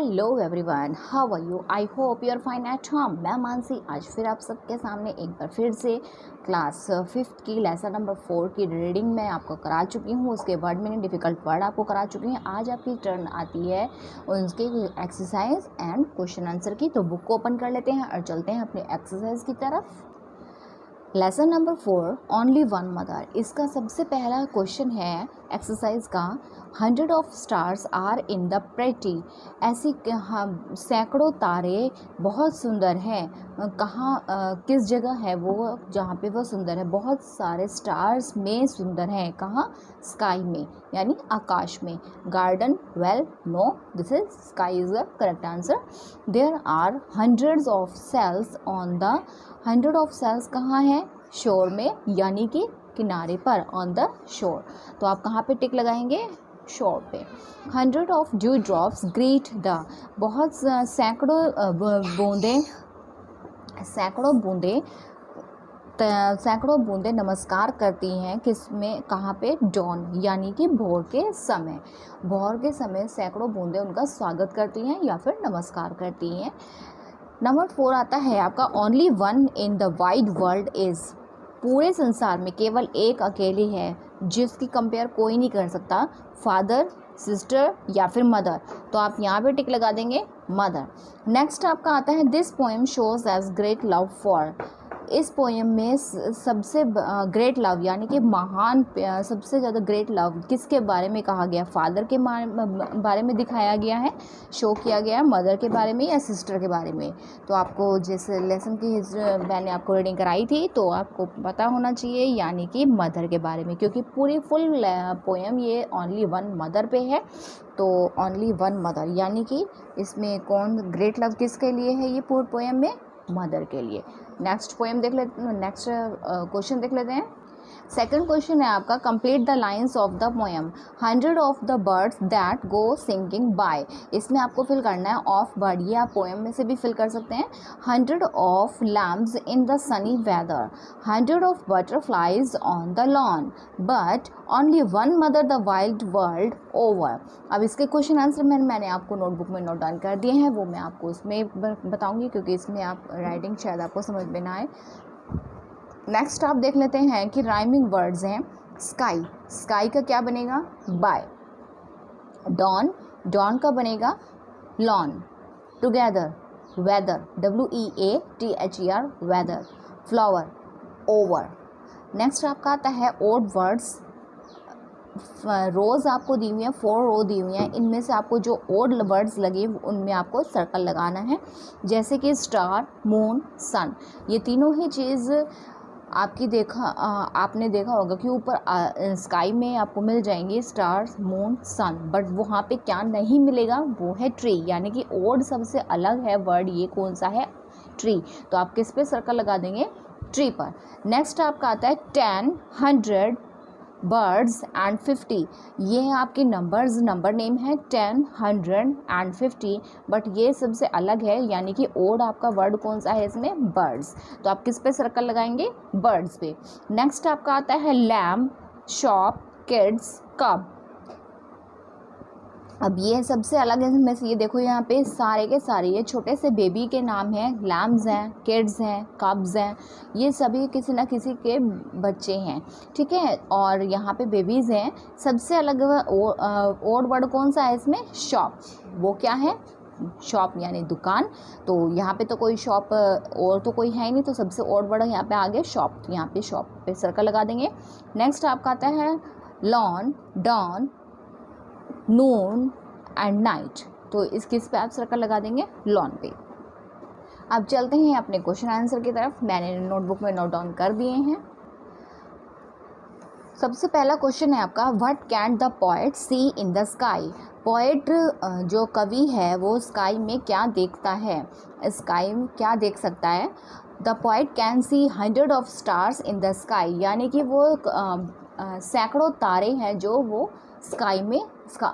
Hello everyone, how are you? I hope you are fine at home. मैं मानसी आज फिर आप सबके सामने एक बार फिर से क्लास 5th की लेसन नंबर 4 की रीडिंग मैं आपको करा चुकी हूँ। उसके वर्ड मीनिंग डिफ़िकल्ट वर्ड आपको करा चुकी हूँ। आज आपकी टर्न आती है उसके एक्सरसाइज एंड क्वेश्चन आंसर की। तो बुक को ओपन कर लेते हैं और चलते हैं अपने एक्सरसाइज की तरफ। Lesson number 4 only one mother. इसका सबसे पहला क्वेश्चन है एक्सरसाइज का, 100 of stars are in the pretty. ऐसी सैकड़ों तारे बहुत सुंदर हैं। कहाँ किस जगह है वो जहाँ पे वो सुंदर है? बहुत सारे स्टार्स में सुंदर हैं। कहाँ? स्काई में, यानी आकाश में। Garden, well, no, this is sky is the correct answer. There are hundreds of shells on the, 100 of shells कहाँ है? शोर में, यानी कि किनारे पर, ऑन द शोर। तो आप कहाँ पे टिक लगाएंगे? शोर पे। 100 of dew drops greet the, बहुत सैकड़ों बूंदे नमस्कार करती हैं। किस में? कहाँ पे? डॉन, यानी कि भोर के समय। भोर के समय सैकड़ों बूंदे उनका स्वागत करती हैं या फिर नमस्कार करती हैं। नंबर 4 आता है आपका, only one in the wide world is. पूरे संसार में केवल एक अकेली है जिसकी कंपेयर कोई नहीं कर सकता। फादर, सिस्टर या फिर मदर। तो आप यहाँ पे टिक लगा देंगे मदर। नेक्स्ट आपका आता है, this poem shows as great love for. इस पोएम में सबसे ग्रेट लव, यानी कि महान, सबसे ज़्यादा ग्रेट लव किसके बारे में कहा गया? फादर के बारे में दिखाया गया है, शो किया गया है। मदर के बारे में या सिस्टर के बारे में? तो आपको जैसे लेसन की मैंने आपको रीडिंग कराई थी तो आपको पता होना चाहिए, यानी कि मदर के बारे में, क्योंकि पूरी फुल पोएम ये ओनली वन मदर पे है। तो ओनली वन मदर, यानी कि इसमें कौन ग्रेट लव किसके लिए है? ये पूरी पोएम में मदर के लिए। नेक्स्ट पोएम देख लेते, नेक्स्ट क्वेश्चन देख लेते हैं। सेकंड क्वेश्चन है आपका, complete the lines of the poem. 100 of the birds that go singing by. इसमें आपको फिल करना है ऑफ बर्ड, ये आप पोएम में से भी फिल कर सकते हैं। 100 of lamps in the sunny weather. 100 of butterflies on the lawn, but only one mother the wild world over. अब इसके क्वेश्चन आंसर मैंने आपको नोटबुक में नोट डाउन कर दिए हैं, वो मैं आपको उसमें बताऊंगी, क्योंकि इसमें आप राइटिंग शायद आपको समझ में ना आए। नेक्स्ट आप देख लेते हैं कि राइमिंग वर्ड्स हैं। स्काई, स्काई का क्या बनेगा? बाय। डॉन, डॉन का बनेगा lawn. Together, weather, WEATHER, weather. Flower, over. Next आपका आता है ओड वर्ड्स। रोज़ आपको दी हुई है, 4 रो दी हुई हैं। इनमें से आपको जो ओड वर्ड्स लगे उनमें आपको सर्कल लगाना है, जैसे कि स्टार, मून, सन। ये तीनों ही चीज़ आपने देखा होगा कि ऊपर स्काई में आपको मिल जाएंगे स्टार्स, मून, सन, बट वहाँ पे क्या नहीं मिलेगा? वो है ट्री, यानी कि ओड सबसे अलग है वर्ड। ये कौन सा है? ट्री। तो आप किस पे सर्कल लगा देंगे? ट्री पर। नेक्स्ट आपका आता है 10, 100 बर्ड्स एंड 50। ये हैं आपके नंबर्स, नंबर नेम है 10, 100 एंड 50, बट ये सबसे अलग है, यानी कि ओड आपका वर्ड कौन सा है इसमें? बर्ड्स। तो आप किस पे सर्कल लगाएंगे? बर्ड्स पे। नेक्स्ट आपका आता है लैम्प, शॉप, किड्स, कब। अब ये सबसे अलग है इनमें से। ये देखो यहाँ पे सारे के सारे ये छोटे से बेबी के नाम हैं। लैम्स हैं, किड्स हैं, कब्स हैं, ये सभी किसी ना किसी के बच्चे हैं, ठीक है। और यहाँ पे बेबीज़ हैं। सबसे अलग ओड वर्ड कौन सा है इसमें? शॉप। वो क्या है? शॉप यानी दुकान। तो यहाँ पे तो कोई शॉप और तो कोई है ही नहीं, तो सबसे ओड वर्ड यहाँ पे आ गया शॉप। यहाँ पे शॉप पे सर्कल लगा देंगे। नेक्स्ट आपका आता है lawn, dawn, noon and night. तो इस किस पे आप सर्कल लगा देंगे? लॉन पे। अब चलते हैं अपने क्वेश्चन आंसर की तरफ। मैंने नोटबुक में नोट डाउन कर दिए हैं। सबसे पहला क्वेश्चन है आपका, what can the poet see in the sky. Poet जो कवि है वो स्काई में क्या देखता है? स्काई में क्या देख सकता है? The poet can C 100 of stars in the sky, यानी कि वो सैकड़ों तारे हैं जो वो स्काई में,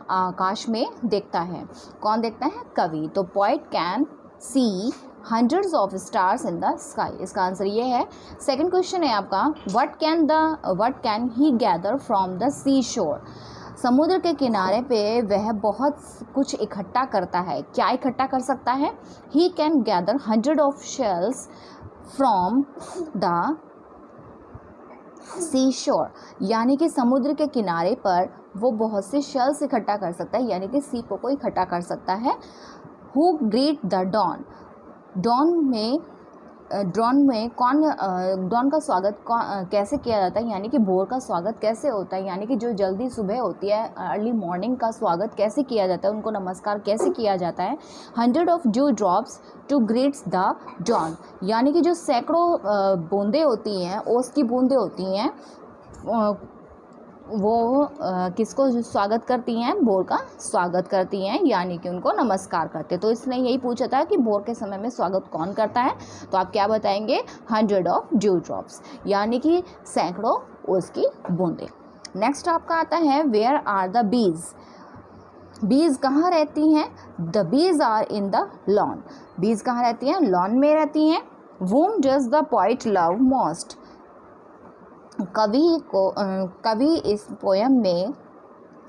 आकाश में देखता है। कौन देखता है? कवि। तो poet can see hundreds of stars in the sky, इसका आंसर ये है। सेकंड क्वेश्चन है आपका, what can he gather from the sea shore. समुद्र के किनारे पे वह बहुत कुछ इकट्ठा करता है। क्या इकट्ठा कर सकता है? He can gather 100 of shells from the sea shore, यानी कि समुद्र के किनारे पर वो बहुत से शेल्स इकट्ठा कर सकता है, यानी कि सीपों को इकट्ठा कर सकता है। Who greet the dawn, dawn में कौन, डॉन का स्वागत कैसे किया जाता है, यानी कि भोर का स्वागत कैसे होता है, यानी कि जो जल्दी सुबह होती है, अर्ली मॉर्निंग का स्वागत कैसे किया जाता है, उनको नमस्कार कैसे किया जाता है। 100 of dew drops to greets the dawn, यानी कि जो सैकड़ों बूंदें होती हैं, ओस की बूंदें होती हैं, वो किसको स्वागत करती हैं? भोर का स्वागत करती हैं, यानी कि उनको नमस्कार करते हैं। तो इसने यही पूछा था कि भोर के समय में स्वागत कौन करता है, तो आप क्या बताएंगे? 100 ऑफ ड्यू ड्रॉप्स, यानी कि सैकड़ों उसकी बूंदें। नेक्स्ट आपका आता है वेयर आर द बीज, बीज कहाँ रहती हैं? The bees are in the lawn, बीज कहाँ रहती हैं? लॉन में रहती हैं। Whom does the poet love most, कवि इस पोयम में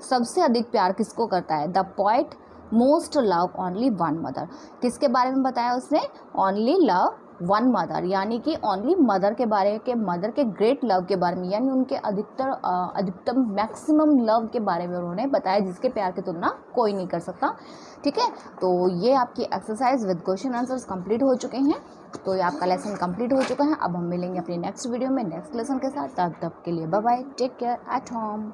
सबसे अधिक प्यार किसको करता है? The poet most love only one mother, किसके बारे में बताया उसने? ओनली लव वन मदर, यानी कि ओनली मदर के बारे के, मदर के ग्रेट लव के बारे में, यानी उनके अधिकतम मैक्सिमम लव के बारे में उन्होंने बताया, जिसके प्यार की तुलना कोई नहीं कर सकता। ठीक है, तो ये आपकी exercise with question answers complete हो चुके हैं। तो ये आपका लेसन कंप्लीट हो चुका है। अब हम मिलेंगे अपनी नेक्स्ट वीडियो में नेक्स्ट लेसन के साथ। तब तक के लिए bye bye, take care at home.